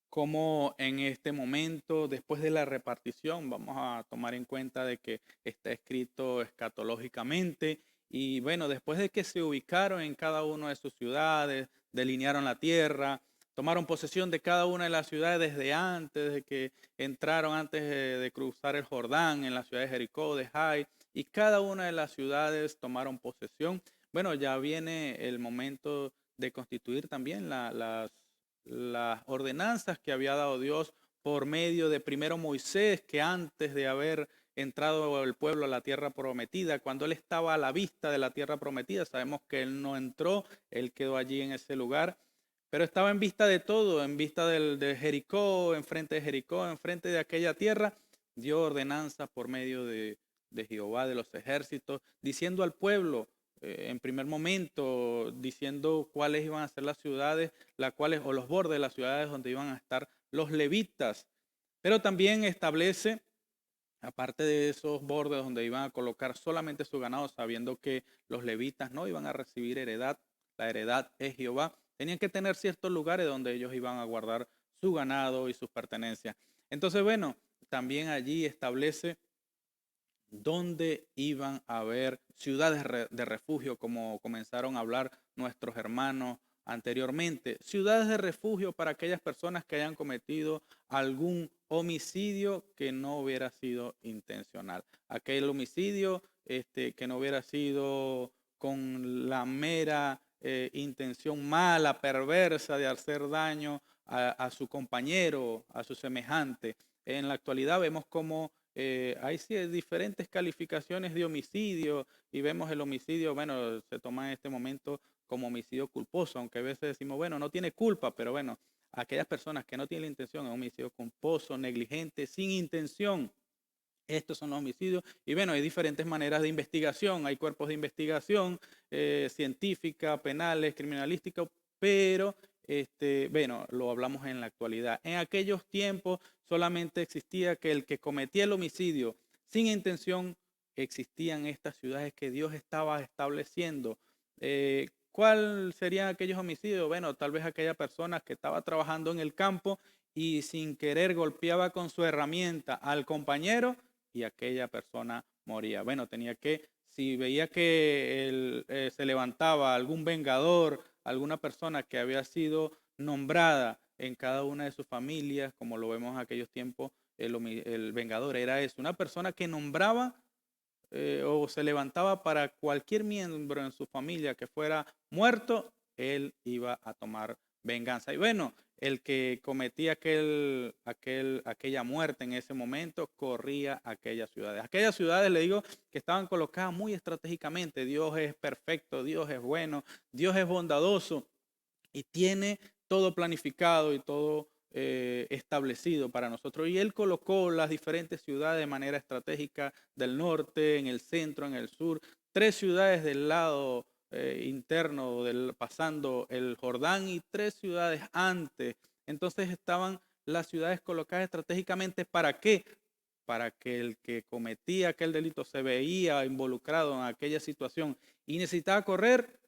cómo en este momento, después de la repartición, vamos a tomar en cuenta de que está escrito escatológicamente, y bueno, después de que se ubicaron en cada una de sus ciudades, delinearon la tierra, tomaron posesión de cada una de las ciudades desde antes de que entraron, antes de cruzar el Jordán, en la ciudad de Jericó, de Jai, y cada una de las ciudades tomaron posesión. Bueno, ya viene el momento de constituir también las ordenanzas que había dado Dios por medio de primero Moisés, que antes de haber entrado el pueblo a la tierra prometida, cuando él estaba a la vista de la tierra prometida, sabemos que él no entró, él quedó allí en ese lugar, pero estaba en vista de todo, en vista de Jericó, enfrente de Jericó, enfrente de aquella tierra, dio ordenanzas por medio de Jehová de los ejércitos, diciendo al pueblo, en primer momento, diciendo cuáles iban a ser las ciudades, las cuales, o los bordes de las ciudades donde iban a estar los levitas, pero también establece, aparte de esos bordes donde iban a colocar solamente su ganado, sabiendo que los levitas no iban a recibir heredad, la heredad es Jehová, tenían que tener ciertos lugares donde ellos iban a guardar su ganado y sus pertenencias. Entonces, bueno, también allí establece dónde iban a haber ciudades de refugio, como comenzaron a hablar nuestros hermanos anteriormente. Ciudades de refugio para aquellas personas que hayan cometido algún homicidio que no hubiera sido intencional. Aquel homicidio que no hubiera sido con la mera intención mala, perversa de hacer daño a su compañero, a su semejante. En la actualidad vemos cómo hay diferentes calificaciones de homicidio, y vemos el homicidio, bueno, se toma en este momento como homicidio culposo, aunque a veces decimos, bueno, no tiene culpa, pero bueno, aquellas personas que no tienen la intención, es homicidio culposo, negligente, sin intención. Estos son los homicidios, y bueno, hay diferentes maneras de investigación, hay cuerpos de investigación científica, penales, criminalísticos, pero bueno, lo hablamos en la actualidad. En aquellos tiempos solamente existía que el que cometía el homicidio sin intención, existían estas ciudades que Dios estaba estableciendo. ¿Cuál serían aquellos homicidios? Bueno, tal vez aquella persona que estaba trabajando en el campo y sin querer golpeaba con su herramienta al compañero y aquella persona moría. Bueno, tenía que, si veía que se levantaba algún vengador, alguna persona que había sido nombrada en cada una de sus familias, como lo vemos en aquellos tiempos, el vengador era eso, una persona que nombraba o se levantaba para cualquier miembro en su familia que fuera muerto, él iba a tomar venganza. Y bueno, el que cometía aquella muerte en ese momento corría a aquellas ciudades. Aquellas ciudades, le digo, que estaban colocadas muy estratégicamente. Dios es perfecto, Dios es bueno, Dios es bondadoso y tiene todo planificado y todo establecido para nosotros. Y Él colocó las diferentes ciudades de manera estratégica del norte, en el centro, en el sur. 3 ciudades del lado interno, pasando el Jordán, y 3 ciudades antes. Entonces estaban las ciudades colocadas estratégicamente. ¿Para qué? Para que el que cometía aquel delito se veía involucrado en aquella situación y necesitaba correr,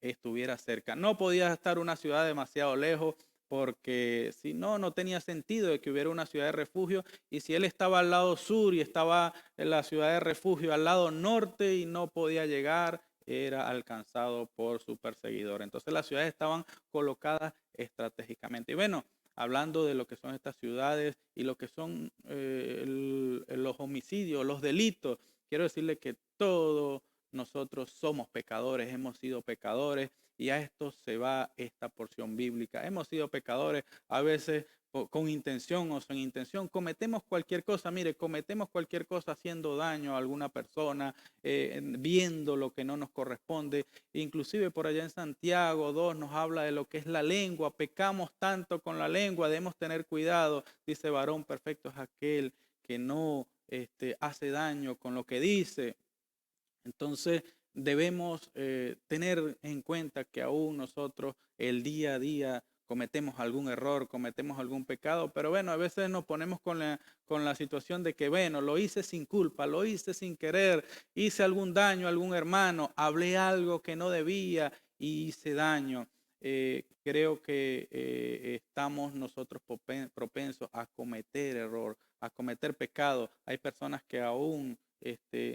estuviera cerca. No podía estar una ciudad demasiado lejos, porque si no, no tenía sentido de que hubiera una ciudad de refugio. Y si él estaba al lado sur y estaba en la ciudad de refugio al lado norte y no podía llegar, era alcanzado por su perseguidor. Entonces las ciudades estaban colocadas estratégicamente. Y bueno, hablando de lo que son estas ciudades y lo que son los homicidios, los delitos, quiero decirle que todos nosotros somos pecadores, hemos sido pecadores, y a esto se va esta porción bíblica. Hemos sido pecadores, a veces con intención o sin intención, cometemos cualquier cosa. Mire, cometemos cualquier cosa haciendo daño a alguna persona, viendo lo que no nos corresponde. Inclusive por allá en Santiago 2 nos habla de lo que es la lengua. Pecamos tanto con la lengua, debemos tener cuidado. Dice, varón perfecto es aquel que no hace daño con lo que dice. Entonces debemos tener en cuenta que aún nosotros el día a día cometemos algún error, cometemos algún pecado, pero bueno, a veces nos ponemos con la situación de que, bueno, lo hice sin culpa, lo hice sin querer, hice algún daño a algún hermano, hablé algo que no debía y hice daño. Creo que estamos nosotros propensos a cometer error, a cometer pecado. Hay personas que aún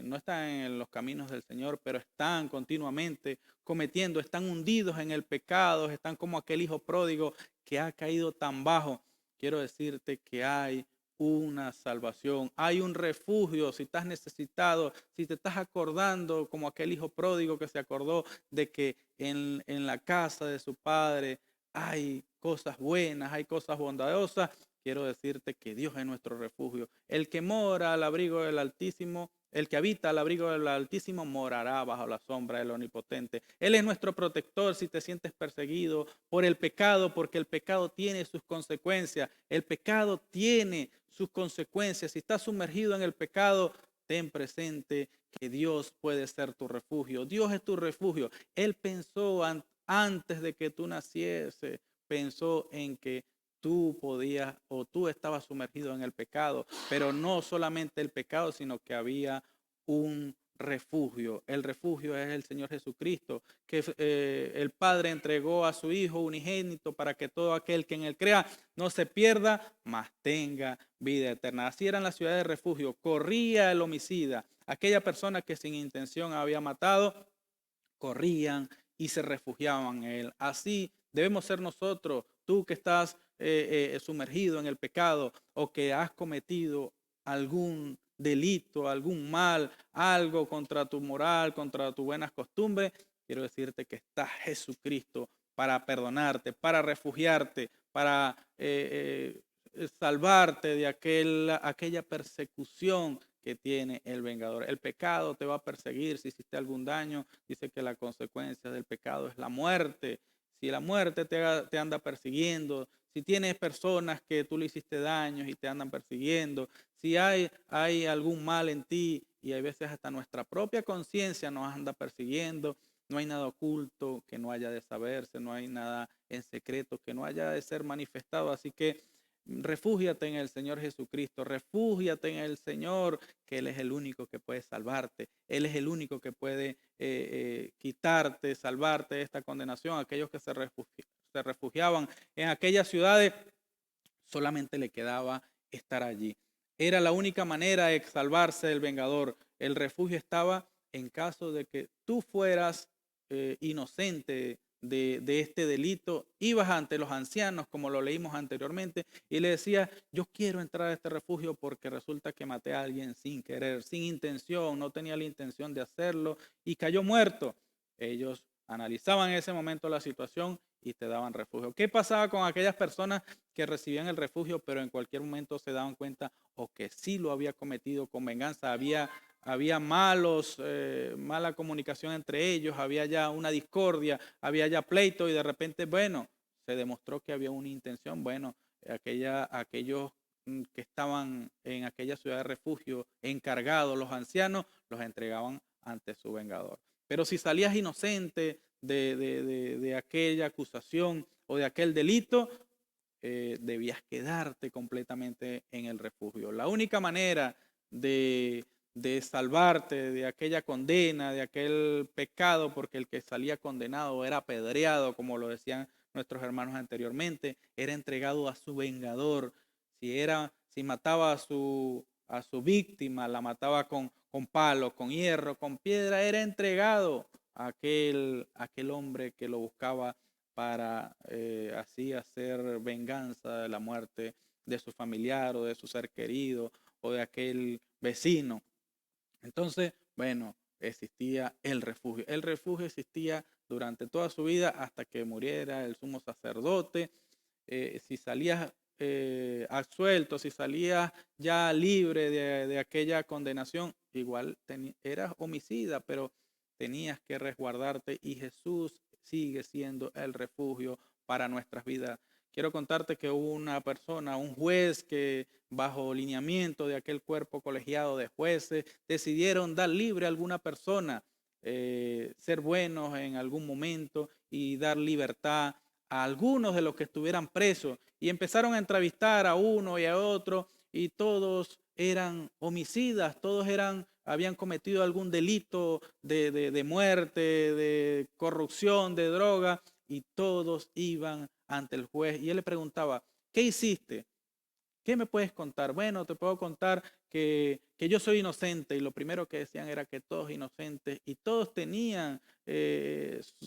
no están en los caminos del Señor, pero están continuamente cometiendo, están hundidos en el pecado, están como aquel hijo pródigo que ha caído tan bajo. Quiero decirte que hay una salvación, hay un refugio. Si estás necesitado, si te estás acordando como aquel hijo pródigo que se acordó de que en la casa de su padre hay cosas buenas, hay cosas bondadosas, quiero decirte que Dios es nuestro refugio. El que mora al abrigo del Altísimo, el que habita al abrigo del Altísimo morará bajo la sombra del Omnipotente. Él es nuestro protector si te sientes perseguido por el pecado, porque el pecado tiene sus consecuencias. El pecado tiene sus consecuencias. Si estás sumergido en el pecado, ten presente que Dios puede ser tu refugio. Dios es tu refugio. Él pensó antes de que tú naciese, pensó en que tú podías o tú estabas sumergido en el pecado, pero no solamente el pecado, sino que había un refugio. El refugio es el Señor Jesucristo, que el Padre entregó a su Hijo unigénito para que todo aquel que en él crea no se pierda, mas tenga vida eterna. Así eran las ciudades de refugio. Corría el homicida, aquella persona que sin intención había matado, corrían y se refugiaban en él. Así debemos ser nosotros. Tú que estás sumergido en el pecado o que has cometido algún delito, algún mal, algo contra tu moral, contra tus buenas costumbres, quiero decirte que está Jesucristo para perdonarte, para refugiarte, para salvarte de aquella persecución que tiene el vengador. El pecado te va a perseguir si hiciste algún daño. Dice que la consecuencia del pecado es la muerte. Si la muerte te anda persiguiendo, si tienes personas que tú le hiciste daños y te andan persiguiendo, si hay algún mal en ti, y hay veces hasta nuestra propia conciencia nos anda persiguiendo, no hay nada oculto que no haya de saberse, no hay nada en secreto que no haya de ser manifestado. Así que refúgiate en el Señor Jesucristo, refúgiate en el Señor, que Él es el único que puede salvarte. Él es el único que puede quitarte, salvarte de esta condenación. Aquellos que se refugiaban en aquellas ciudades, solamente le quedaba estar allí. Era la única manera de salvarse del vengador. El refugio estaba en caso de que tú fueras inocente de este delito, ibas ante los ancianos, como lo leímos anteriormente, y le decías, yo quiero entrar a este refugio porque resulta que maté a alguien sin querer, sin intención, no tenía la intención de hacerlo y cayó muerto. Ellos analizaban en ese momento la situación y te daban refugio. ¿Qué pasaba con aquellas personas que recibían el refugio, pero en cualquier momento se daban cuenta o que sí lo había cometido con venganza? Había mala comunicación entre ellos, había ya una discordia, había ya pleito y de repente, bueno, se demostró que había una intención. Bueno, aquellos que estaban en aquella ciudad de refugio, encargados, los ancianos, los entregaban ante su vengador. Pero si salías inocente de aquella acusación o de aquel delito, debías quedarte completamente en el refugio. La única manera de salvarte de aquella condena, de aquel pecado, porque el que salía condenado era apedreado, como lo decían nuestros hermanos anteriormente, era entregado a su vengador. Si mataba a su víctima, la mataba con palos, con hierro, con piedra, era entregado a aquel hombre que lo buscaba para así hacer venganza de la muerte de su familiar o de su ser querido o de aquel vecino. Entonces, bueno, existía el refugio. El refugio existía durante toda su vida hasta que muriera el sumo sacerdote. Si salías absuelto, si salías ya libre de aquella condenación, igual eras homicida, pero tenías que resguardarte y Jesús sigue siendo el refugio para nuestras vidas. Quiero contarte que hubo una persona, un juez que bajo lineamiento de aquel cuerpo colegiado de jueces decidieron dar libre a alguna persona, ser buenos en algún momento y dar libertad a algunos de los que estuvieran presos. Y empezaron a entrevistar a uno y a otro y todos eran homicidas, habían cometido algún delito de muerte, de corrupción, de droga, y todos iban ante el juez y él le preguntaba, ¿qué hiciste? ¿Qué me puedes contar? Bueno, te puedo contar que yo soy inocente, y lo primero que decían era que todos inocentes y todos tenían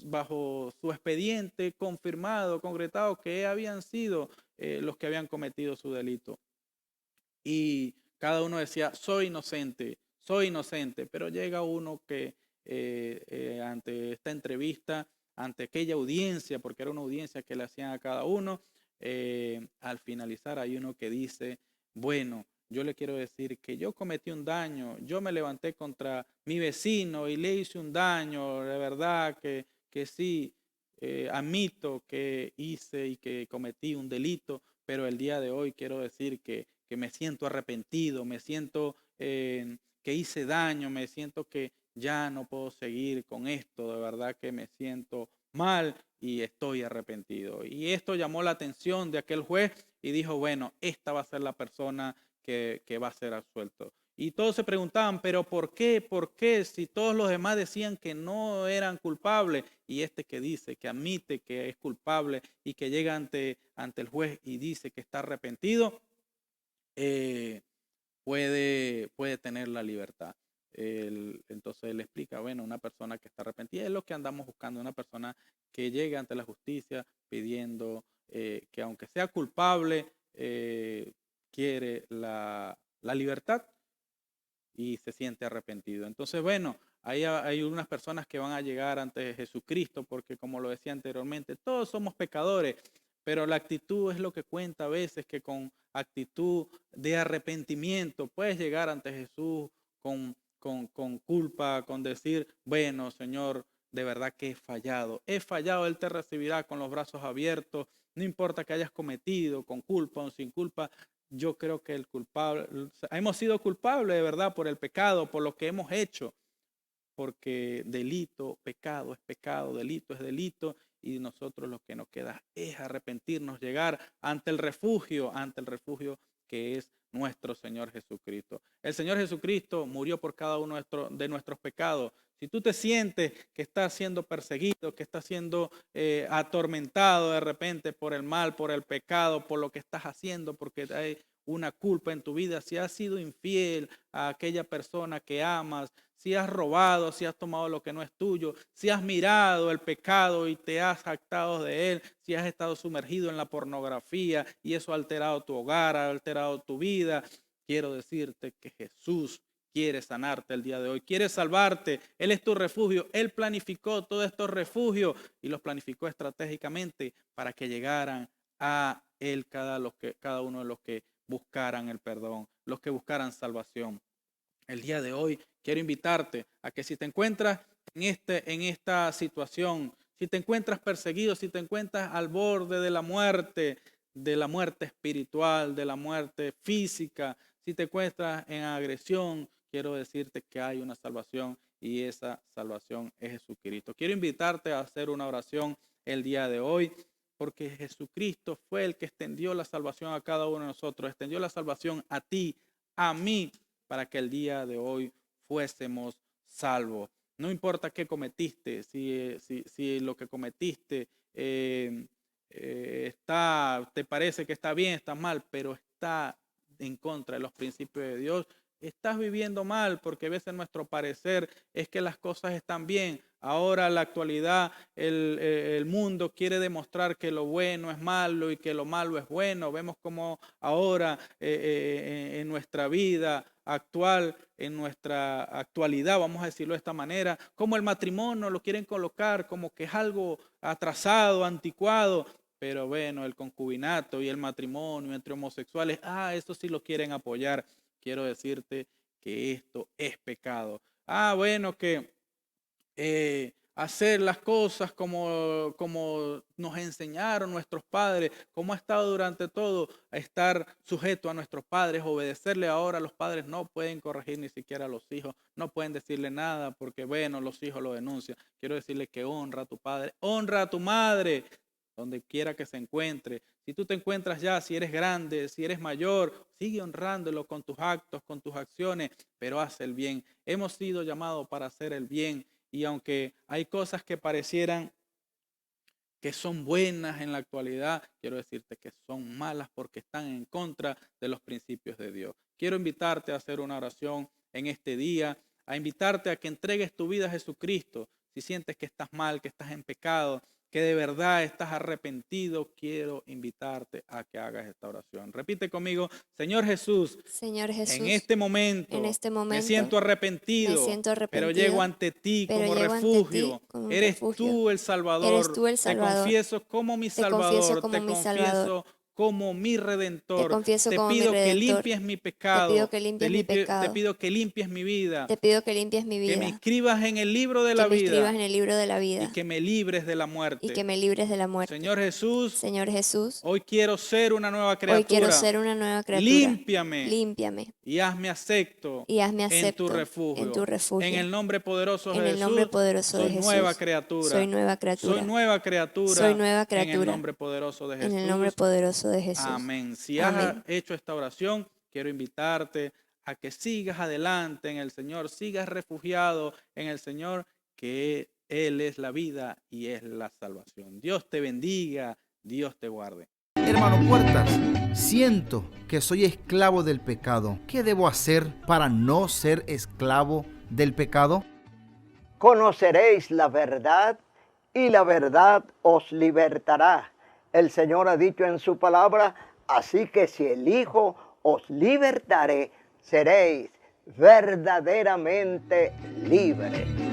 bajo su expediente confirmado, concretado, que habían sido los que habían cometido su delito. Y cada uno decía, soy inocente, pero llega uno que ante esta entrevista, ante aquella audiencia, porque era una audiencia que le hacían a cada uno, al finalizar hay uno que dice, bueno, yo le quiero decir que yo cometí un daño, yo me levanté contra mi vecino y le hice un daño, de verdad que sí, admito que hice y que cometí un delito, pero el día de hoy quiero decir que me siento arrepentido, me siento que hice daño, me siento que ya no puedo seguir con esto, de verdad que me siento mal y estoy arrepentido. Y esto llamó la atención de aquel juez y dijo, bueno, esta va a ser la persona que va a ser absuelto. Y todos se preguntaban, pero ¿por qué? ¿Por qué? Si todos los demás decían que no eran culpables, y este que dice, que admite que es culpable y que llega ante el juez y dice que está arrepentido, puede tener la libertad. Entonces él explica, bueno, una persona que está arrepentida es lo que andamos buscando, una persona que llegue ante la justicia pidiendo que aunque sea culpable, quiere la libertad y se siente arrepentido. Entonces, bueno, hay unas personas que van a llegar ante Jesucristo porque, como lo decía anteriormente, todos somos pecadores, pero la actitud es lo que cuenta a veces, que con actitud de arrepentimiento puedes llegar ante Jesús con culpa, con decir, bueno, Señor, de verdad que he fallado, Él te recibirá con los brazos abiertos, no importa que hayas cometido, con culpa o sin culpa. Yo creo que hemos sido culpables de verdad por el pecado, por lo que hemos hecho, porque delito, pecado es pecado, delito es delito, y nosotros lo que nos queda es arrepentirnos, llegar ante el refugio que es nuestro Señor Jesucristo. El Señor Jesucristo murió por cada uno de nuestros pecados. Si tú te sientes que estás siendo perseguido, que estás siendo atormentado de repente por el mal, por el pecado, por lo que estás haciendo, porque hay una culpa en tu vida, si has sido infiel a aquella persona que amas, si has robado, si has tomado lo que no es tuyo, si has mirado el pecado y te has jactado de él, si has estado sumergido en la pornografía y eso ha alterado tu hogar, ha alterado tu vida, quiero decirte que Jesús quiere sanarte el día de hoy, quiere salvarte. Él es tu refugio. Él planificó todos estos refugios y los planificó estratégicamente para que llegaran a Él cada uno de los que buscaran el perdón, los que buscaran salvación. El día de hoy quiero invitarte a que si te encuentras en esta situación, si te encuentras perseguido, si te encuentras al borde de la muerte espiritual, de la muerte física, si te encuentras en agresión, quiero decirte que hay una salvación y esa salvación es Jesucristo. Quiero invitarte a hacer una oración el día de hoy, porque Jesucristo fue el que extendió la salvación a cada uno de nosotros, extendió la salvación a ti, a mí, para que el día de hoy fuésemos salvos. No importa qué cometiste, si lo que cometiste te parece que está bien, está mal, pero está en contra de los principios de Dios. Estás viviendo mal porque a veces nuestro parecer es que las cosas están bien. Ahora en la actualidad el mundo quiere demostrar que lo bueno es malo y que lo malo es bueno. Vemos como ahora en nuestra vida actual, en nuestra actualidad, vamos a decirlo de esta manera, como el matrimonio lo quieren colocar como que es algo atrasado, anticuado. Pero bueno, el concubinato y el matrimonio entre homosexuales, eso sí lo quieren apoyar. Quiero decirte que esto es pecado. Bueno, que hacer las cosas como nos enseñaron nuestros padres, como ha estado durante todo, a estar sujeto a nuestros padres, obedecerle ahora a los padres, no pueden corregir ni siquiera a los hijos, no pueden decirle nada porque bueno, los hijos lo denuncian. Quiero decirle que honra a tu padre, honra a tu madre, donde quiera que se encuentre. Si tú te encuentras ya, si eres grande, si eres mayor, sigue honrándolo con tus actos, con tus acciones, pero haz el bien. Hemos sido llamados para hacer el bien y aunque hay cosas que parecieran que son buenas en la actualidad, quiero decirte que son malas porque están en contra de los principios de Dios. Quiero invitarte a hacer una oración en este día, a invitarte a que entregues tu vida a Jesucristo. Si sientes que estás mal, que estás en pecado, que de verdad estás arrepentido, quiero invitarte a que hagas esta oración. Repite conmigo, Señor Jesús, Señor Jesús, en este momento me siento arrepentido, pero llego ante ti como refugio. Eres tú el Salvador. Te confieso como mi Salvador. Te confieso como mi Redentor. Te pido que limpies mi pecado. Te pido que limpies mi vida. Te pido que limpies mi vida. Que me inscribas en el libro de la vida. escribas en el libro de la vida. Y que me libres de la muerte. Y que me libres de la muerte. Señor Jesús, hoy quiero ser una nueva criatura. Hoy quiero ser una nueva criatura. Límpiame. Y hazme acepto. En tu refugio. En el nombre poderoso de Jesús. Soy nueva criatura. Soy nueva criatura. Soy nueva criatura. Soy nueva criatura. En el nombre poderoso de Jesús. En el nombre poderoso de Jesús. Amén. Si has hecho esta oración, quiero invitarte a que sigas adelante en el Señor, sigas refugiado en el Señor, que Él es la vida y es la salvación. Dios te bendiga, Dios te guarde. Hermano Puertas, siento que soy esclavo del pecado. ¿Qué debo hacer para no ser esclavo del pecado? Conoceréis la verdad y la verdad os libertará. El Señor ha dicho en su palabra, así que si el Hijo os libertare, seréis verdaderamente libres.